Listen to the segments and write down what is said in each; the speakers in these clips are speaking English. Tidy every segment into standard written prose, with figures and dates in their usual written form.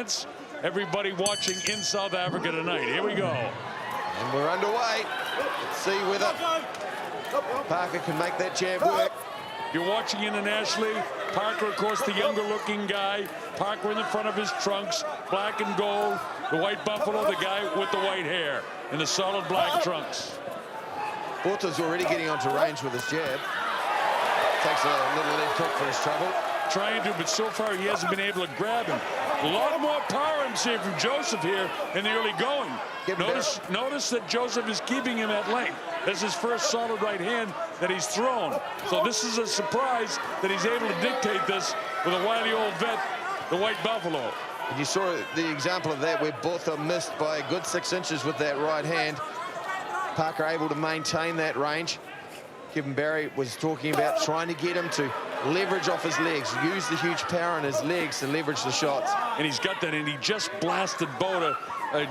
chance. Everybody watching in South Africa tonight. Here we go. And we're underway. Let's see whether Parker can make that jab work. You're watching internationally. Parker, of course, the younger-looking guy. Parker in the front of his trunks, black and gold. The white buffalo, the guy with the white hair in the solid black trunks. Botha's already getting onto range with his jab. Takes a little left hook for his trouble. Trying to, but so far he hasn't been able to grab him. A lot more power I'm seeing from Joseph here in the early going. Notice that Joseph is keeping him at length. That's his first solid right hand that he's thrown. So this is a surprise that he's able to dictate this with a wily old vet, the white buffalo. And you saw the example of that where Botha missed by a good 6 inches with that right hand. Parker able to maintain that range. Kevin Barry was talking about trying to get him to leverage off his legs, use the huge power in his legs to leverage the shots. And he's got that, and he just blasted Botha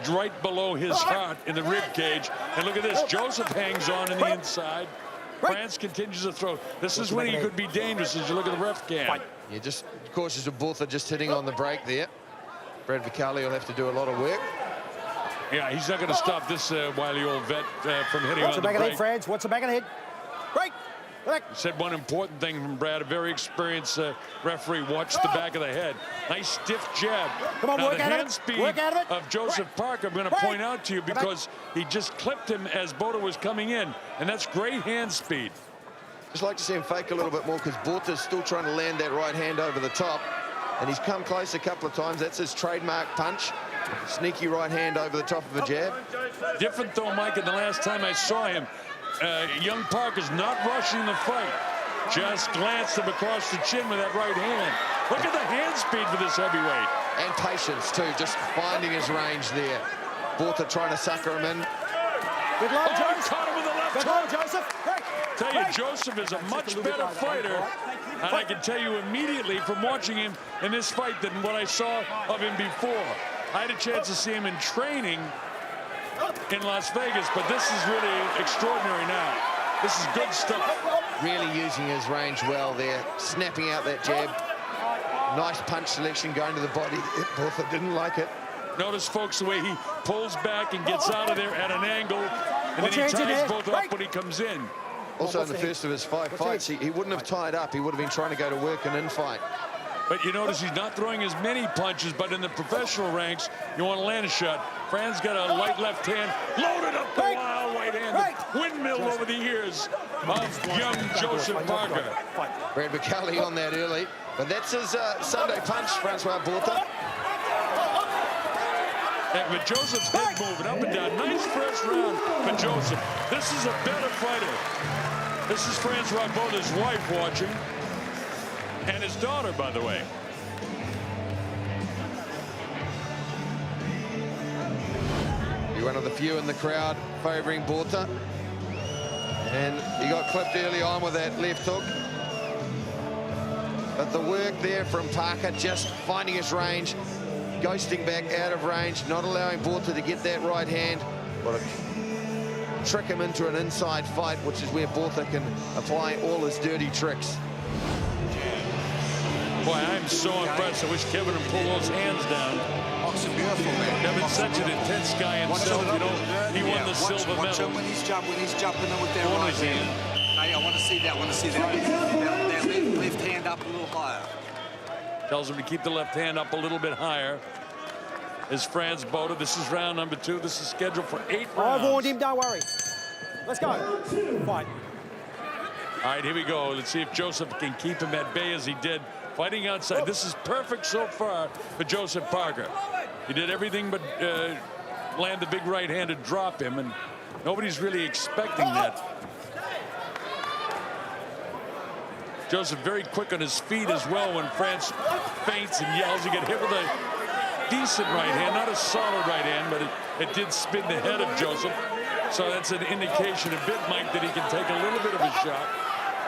right below his heart in the rib cage. And look at this, Joseph hangs on in the inside. France continues to throw. This is when he could be dangerous as you look at the ref cam. Yeah, just cautious of Botha just hitting on the break there. Brad Vicali will have to do a lot of work. Yeah, he's not going to stop this wily old vet from hitting on the break. What's the back of the head, France? What's the back of the head? Break! Said one important thing from Brad, a very experienced referee. Watch the back of the head. Nice stiff jab. Come on, now, work the out hand of it. speed Work out of it. of Joseph Parker, I'm going to point out to you because he just clipped him as Botha was coming in, and that's great hand speed. Just like to see him fake a little bit more because Botha's still trying to land that right hand over the top, and he's come close a couple of times. That's his trademark punch. Sneaky right hand over the top of a jab. Different though, Mike, and the last time I saw him, young Parker's not rushing the fight. Just glanced him across the chin with that right hand. Look at the hand speed for this heavyweight. And patience, too, just finding his range there. Botha trying to sucker him in. Good low, Joseph. Caught him with the left Good low, hook. Joseph. Tell you, Joseph is a much better fighter, and I can tell you immediately from watching him in this fight than what I saw of him before. I had a chance to see him in training in Las Vegas, but this is really extraordinary now. This is good stuff. Really using his range well there, snapping out that jab. Nice punch selection going to the body. Botha didn't like it. Notice, folks, the way he pulls back and gets out of there at an angle, and then he ties both up when he comes in. Also, in the first of his 5 fights, he wouldn't have tied up. He would have been trying to go to work and in-fight. But you notice he's not throwing as many punches, but in the professional ranks, you want to land a shot. Fran's got a light left hand, loaded up the wild right hand, windmill over the ears of young Joseph Parker. Brad Vicali on that early, but that's his Sunday punch, Francois Botha. But Joseph's head moving up and down. Nice first round for Joseph. This is a better fighter. This is Francois Botha's wife watching. And his daughter, by the way. You're one of the few in the crowd favouring Botha. And he got clipped early on with that left hook. But the work there from Parker, just finding his range, ghosting back out of range, not allowing Botha to get that right hand. What a trick him into an inside fight, which is where Botha can apply all his dirty tricks. Boy, I'm so impressed. I wish Kevin would pull those hands down. Boxing beautiful, man. Kevin's such an intense guy himself, you know. He won the silver medal. Watch him when he's jumping in with that right hand. Hey, I want to see that. That left hand up a little higher. Tells him to keep the left hand up a little bit higher. Is Franz Botha. This is round number 2. This is scheduled for 8 rounds. I warned him, don't worry. Let's go. Fight. All right, here we go. Let's see if Joseph can keep him at bay as he did. Fighting outside. This is perfect so far for Joseph Parker. He did everything but land the big right hand to drop him, and nobody's really expecting that. Joseph very quick on his feet as well when France feints and yells. He get hit with a decent right hand, not a solid right hand, but it did spin the head of Joseph. So that's an indication a bit, Mike, that he can take a little bit of a shot.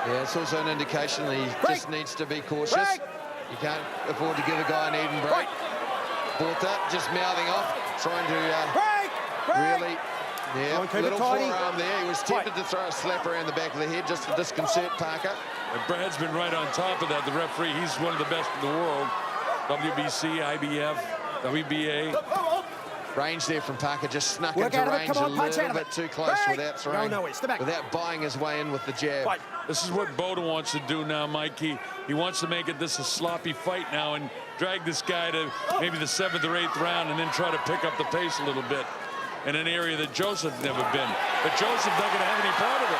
Yeah, it's also an indication that he just needs to be cautious. You can't afford to give a guy an even break. Botha just mouthing off, trying to really, little forearm there. He was tempted to throw a slap around the back of the head just to disconcert Parker. And Brad's been right on top of that. The referee, he's one of the best in the world. WBC, IBF, WBA. Range there from Parker, just snuck Work into out of it. range Come on, a punch little out of bit it. too close Break. without throwing, No, it's the back. without buying his way in with the jab. Fight. This is what Botha wants to do now, Mike. He wants to make it this a sloppy fight now and drag this guy to maybe the 7th or 8th round and then try to pick up the pace a little bit in an area that Joseph's never been. But Joseph's not going to have any part of it.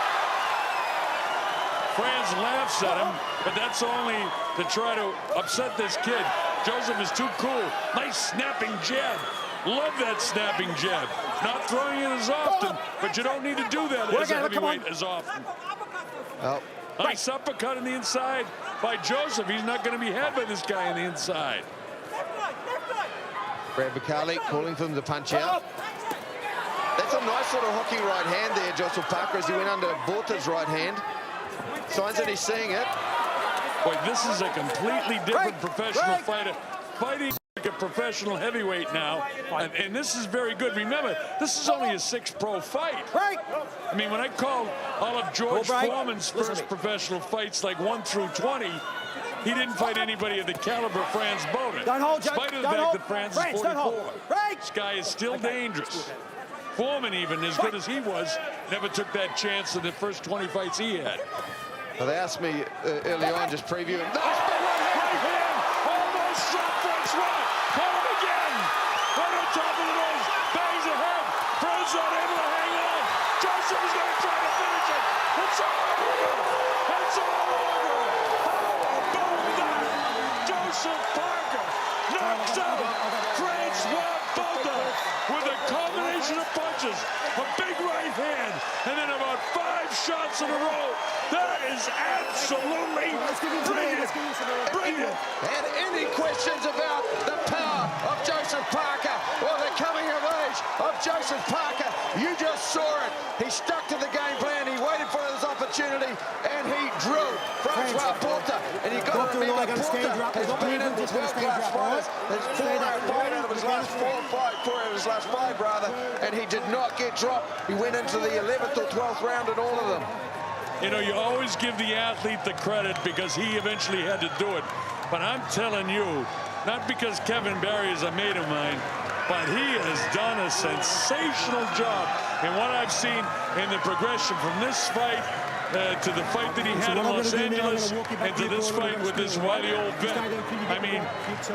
Franz laughs at him, but that's only to try to upset this kid. Joseph is too cool. Nice snapping jab. Love that snapping jab. Not throwing it as often, but you don't need to do that as a heavyweight as often. Oh. Nice uppercut on the inside by Joseph. He's not going to be had by this guy on the inside. Brad Bacali calling for him to punch out. That's a nice little hockey right hand there, Joseph Parker, as he went under Botha's right hand. Signs that he's seeing it. Boy, this is a completely different professional fighter. Fighting like a professional heavyweight now. And this is very good. Remember, this is only his 6th pro fight. I mean, when I called all of George Foreman's first professional fights, like 1 through 20, he didn't fight anybody of the caliber of Franz Botha. Don't hold, Joe. Despite the fact that Franz is 44. This guy is still dangerous. Foreman, even as good as he was, never took that chance in the first 20 fights he had. Well, they asked me early on, just previewing. Right hand, almost shot Francois. Call him again. Right on top of the nose, bangs ahead. Franz not able to hang on. Joseph is going to try to finish it. It's all over. It's all over. How about that? Joseph Parker knocks out Francois Botha with a combination of punches, a big right hand, and then about 5 shots in a row. That is absolutely brilliant. Brilliant. And any questions about the power of Joseph Parker or the coming of age of Joseph Parker? You just saw it. He stuck to the game plan. He waited for his opportunity, and he drilled Francois Botha. And you've got to remember, Botha has been in with world-class fighters. There's 4 out of his last 5, rather, and he did not get dropped. He went into the 11th or 12th round in all of them. You know, you always give the athlete the credit because he eventually had to do it. But I'm telling you, not because Kevin Barry is a mate of mine, but he has done a sensational job in what I've seen in the progression from this fight to the fight that he had in Los Angeles and to this fight with this wily old vet. I mean,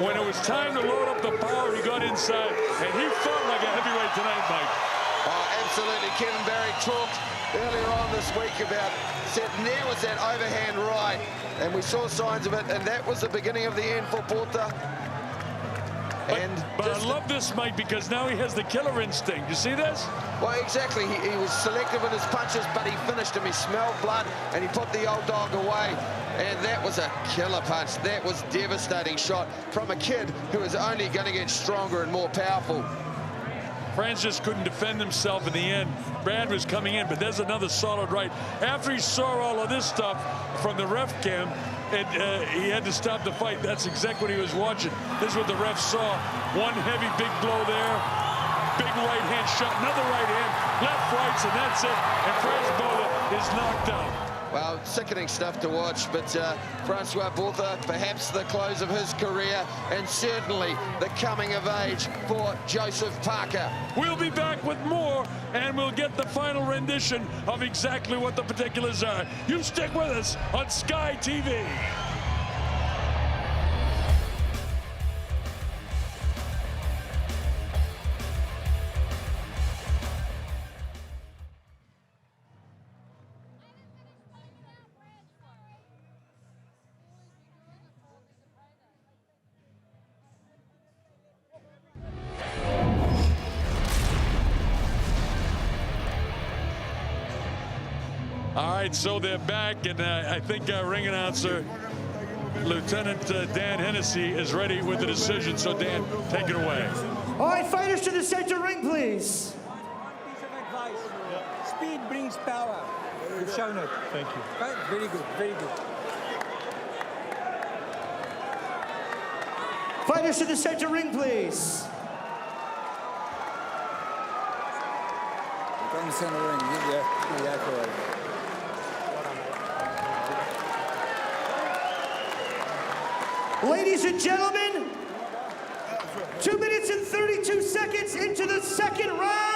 when it was time to load up the power, he got inside, and he fought like a heavyweight tonight, Mike. Oh, absolutely. Kevin Barry talked earlier on this week about, said there was that overhand right, and we saw signs of it, and that was the beginning of the end for Botha. But I love this, Mike, because now he has the killer instinct. You see this? Well, exactly. He was selective in his punches, but he finished him. He smelled blood, and he put the old dog away. And that was a killer punch. That was a devastating shot from a kid who is only going to get stronger and more powerful. Franz just couldn't defend himself in the end. Brad was coming in, but there's another solid right. After he saw all of this stuff from the ref cam, he had to stop the fight. That's exactly what he was watching. This is what the ref saw. One heavy big blow there. Big right hand shot, another right hand, left rights, and that's it. And Franz Botha is knocked out. Well, sickening stuff to watch, but Francois Botha, perhaps the close of his career, and certainly the coming of age for Joseph Parker. We'll be back with more, and we'll get the final rendition of exactly what the particulars are. You stick with us on Sky TV. All right, so they're back, and I think our ring announcer, Lieutenant Dan Hennessy, is ready with the decision. So, Dan, take it away. All right, fighters to the center ring, please. One piece of advice. Speed brings power. You've shown it. Thank you. Right? Very good, very good. Fighters to the center ring, please. Go in the center ring. Yeah. Ladies and gentlemen, 2 minutes and 32 seconds into the second round.